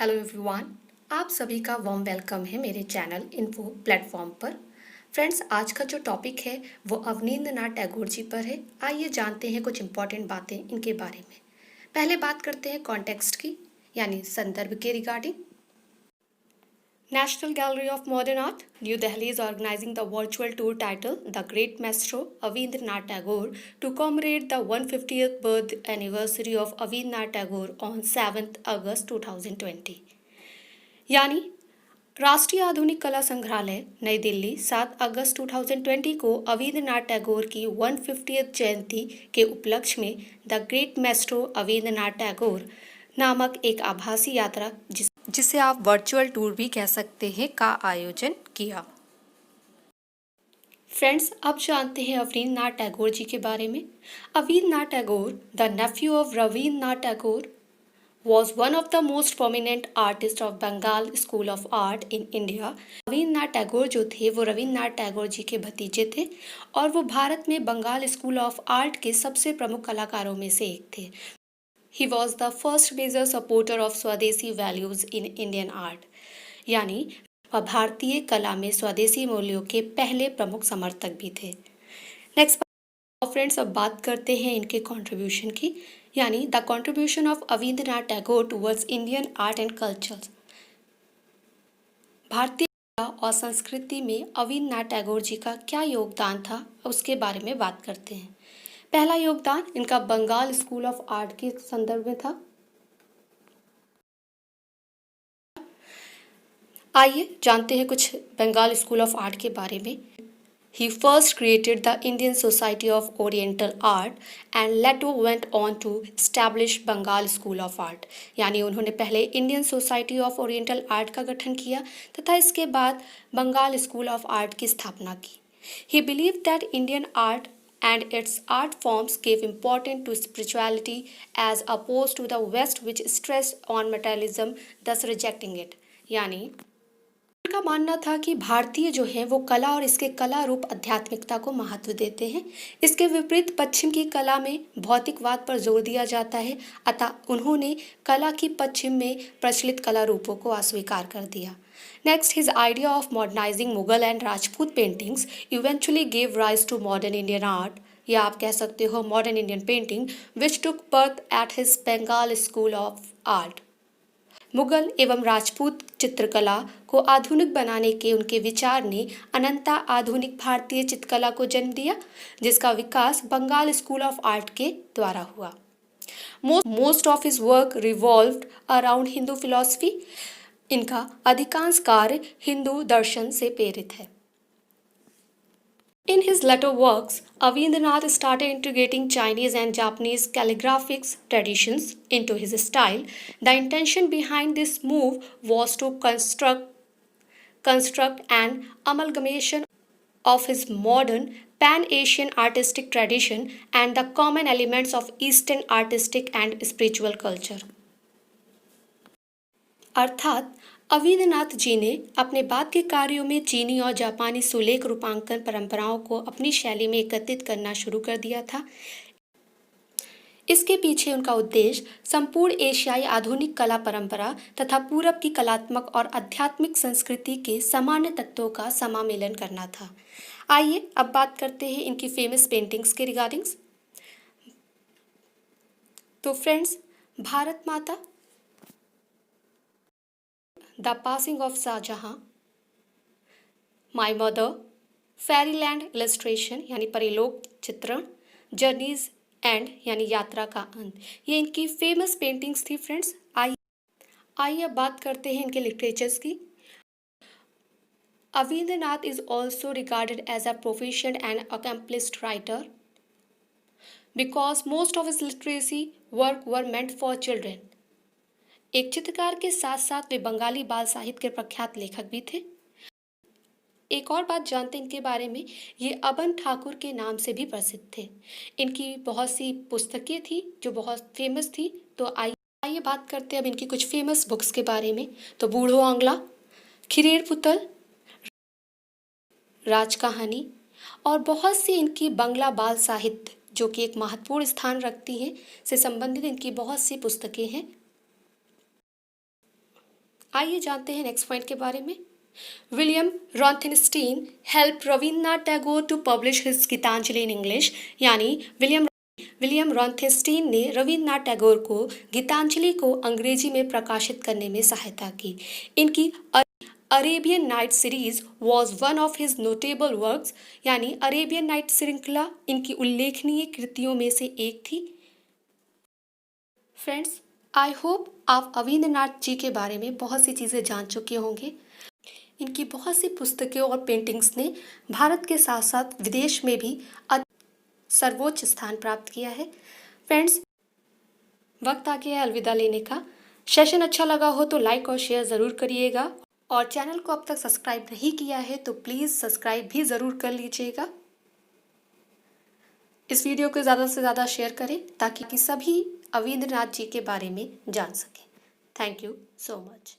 Hello everyone. आप सभी का वार्म वेलकम है मेरे चैनल इन्फो प्लेटफॉर्म पर। फ्रेंड्स, आज का जो टॉपिक है वो अवनींद्रनाथ टैगोर जी पर है। आइए जानते हैं कुछ इंपॉर्टेंट बातें इनके बारे में। पहले बात करते हैं कॉन्टेक्स्ट की, यानी संदर्भ के regarding. National Gallery of Modern Art, New Delhi is organizing the virtual tour titled The Great Maestro Avindranath Tagore to commemorate the 150th birth anniversary of Avindranath Tagore on 7th August 2020। यानी राष्ट्रीय आधुनिक कला संग्रहालय नई दिल्ली 7 अगस्त 2020 को अविंद्रनाथ टैगोर की 150th जयंती के उपलक्ष्य में द ग्रेट मैस्ट्रो अविंद्रनाथ टैगोर नामक एक आभासी यात्रा जिसे आप वर्चुअल टूर भी कह सकते हैं का आयोजन किया। फ्रेंड्स, अब जानते हैं अविंद्रनाथ टैगोर जी के बारे में। Abanindranath Tagore, the nephew of Rabindranath Tagore, was one of the most prominent artists of Bengal School of Art in India। Rabindranath Tagore जो थे वो रवींद्रनाथ टैगोर जी के भतीजे थे और वो भारत में बंगाल स्कूल ऑफ आर्ट के सबसे प्रमुख कलाकारों में से एक थे। He was the first major supporter of स्वदेशी values in Indian art, यानी वह भारतीय कला में स्वदेशी मूल्यों के पहले प्रमुख समर्थक भी थे। नेक्स्ट फ्रेंड्स, अब बात करते हैं इनके कंट्रीब्यूशन की, यानी the contribution of Abanindranath Tagore towards Indian art and culture. भारतीय कला और संस्कृति में अविंद्रनाथ टैगोर जी का क्या योगदान था उसके बारे में बात करते हैं। पहला योगदान इनका बंगाल स्कूल ऑफ आर्ट के संदर्भ में था। आइए जानते हैं कुछ बंगाल स्कूल ऑफ आर्ट के बारे में। He first created the Indian Society of Oriental Art and later went on to establish Bengal School of Art। यानी उन्होंने पहले Indian society of oriental art का गठन किया तथा इसके बाद बंगाल स्कूल ऑफ आर्ट की स्थापना की। He believed that Indian art and its art forms gave importance to spirituality as opposed to the West which stressed on materialism, thus rejecting it। यानी उनका मानना था कि भारतीय जो है वो कला और इसके कला रूप आध्यात्मिकता को महत्व देते हैं। इसके विपरीत पश्चिम की कला में भौतिकवाद पर जोर दिया जाता है, अतः उन्होंने कला की पश्चिम में प्रचलित कला रूपों को अस्वीकार कर दिया। Next, his idea of modernising Mughal and Rajput paintings eventually gave rise to modern Indian art, या आप कह सकते हो modern Indian painting, which took birth at his Bengal school of art. Mughal एवं राजपूत चित्रकला को आधुनिक बनाने के उनके विचार ने अनंता आधुनिक भारतीय चित्रकला को जन्म दिया, जिसका विकास बंगाल स्कूल ऑफ आर्ट के द्वारा हुआ। Most of his work revolved around Hindu philosophy. इनका अधिकांश कार्य हिंदू दर्शन से प्रेरित है। In his later works, Avindranath started integrating Chinese and Japanese calligraphic traditions into his style. The intention behind this move was to construct an amalgamation of his modern Pan-Asian artistic tradition and the common elements of Eastern artistic and spiritual culture। अर्थात अविंद्रनाथ जी ने अपने बाद के कार्यों में चीनी और जापानी सुलेख रूपांकन परंपराओं को अपनी शैली में एकत्रित करना शुरू कर दिया था। इसके पीछे उनका उद्देश्य संपूर्ण एशियाई आधुनिक कला परंपरा तथा पूरब की कलात्मक और आध्यात्मिक संस्कृति के सामान्य तत्वों का समामेलन करना था। आइए अब बात करते हैं इनकी फेमस पेंटिंग्स के रिगार्डिंग्स। तो friends, Bharat Mata, the passing of Shahjahan, my mother, fairyland illustration यानी परिलोक चित्रण, जर्नीज एंड यानी यात्रा का अंत, ये इनकी फेमस पेंटिंग्स थी। फ्रेंड्स, आइए अब बात करते हैं इनके लिटरेचर्स की। Abanindranath is also regarded as a proficient and accomplished writer because most of his literacy work were meant for children. एक चित्रकार के साथ साथ वे बंगाली बाल साहित्य के प्रख्यात लेखक भी थे। एक और बात जानते हैं इनके बारे में, ये अबन ठाकुर के नाम से भी प्रसिद्ध थे। इनकी बहुत सी पुस्तकें थी जो बहुत फेमस थी। तो आइए बात करते हैं अब इनकी कुछ फेमस बुक्स के बारे में। तो बूढ़ो आंगला, खिरेर पुतल, राज कहानी और बहुत सी इनकी बंगला बाल साहित्य जो कि एक महत्वपूर्ण स्थान रखती हैं से संबंधित इनकी बहुत सी पुस्तकें हैं। आइए जानते हैं नेक्स्ट पॉइंट के बारे में। William Rothenstein help Rabindranath Tagore to publish his Gitanjali in English, यानी विलियम रॉथेनस्टीन ने रविन्द्रनाथ टैगोर को गीतांजलि को अंग्रेजी में प्रकाशित करने में सहायता की। इनकी Arabian night series was one of his notable works, यानी अरेबियन नाइट श्रृंखला इनकी उल्लेखनीय कृतियों में से एक थी। फ्रेंड्स, आई होप आप अविन्द्रनाथ जी के बारे में बहुत सी चीज़ें जान चुके होंगे। इनकी बहुत सी पुस्तकें और पेंटिंग्स ने भारत के साथ साथ विदेश में भी सर्वोच्च स्थान प्राप्त किया है। फ्रेंड्स, वक्त आ गया है अलविदा लेने का। सेशन अच्छा लगा हो तो लाइक और शेयर ज़रूर करिएगा, और चैनल को अब तक सब्सक्राइब नहीं किया है तो प्लीज़ सब्सक्राइब भी ज़रूर कर लीजिएगा। इस वीडियो को ज़्यादा से ज़्यादा शेयर करें ताकि सभी अविन्द्रनाथ जी के बारे में जान सकें। Thank you so much.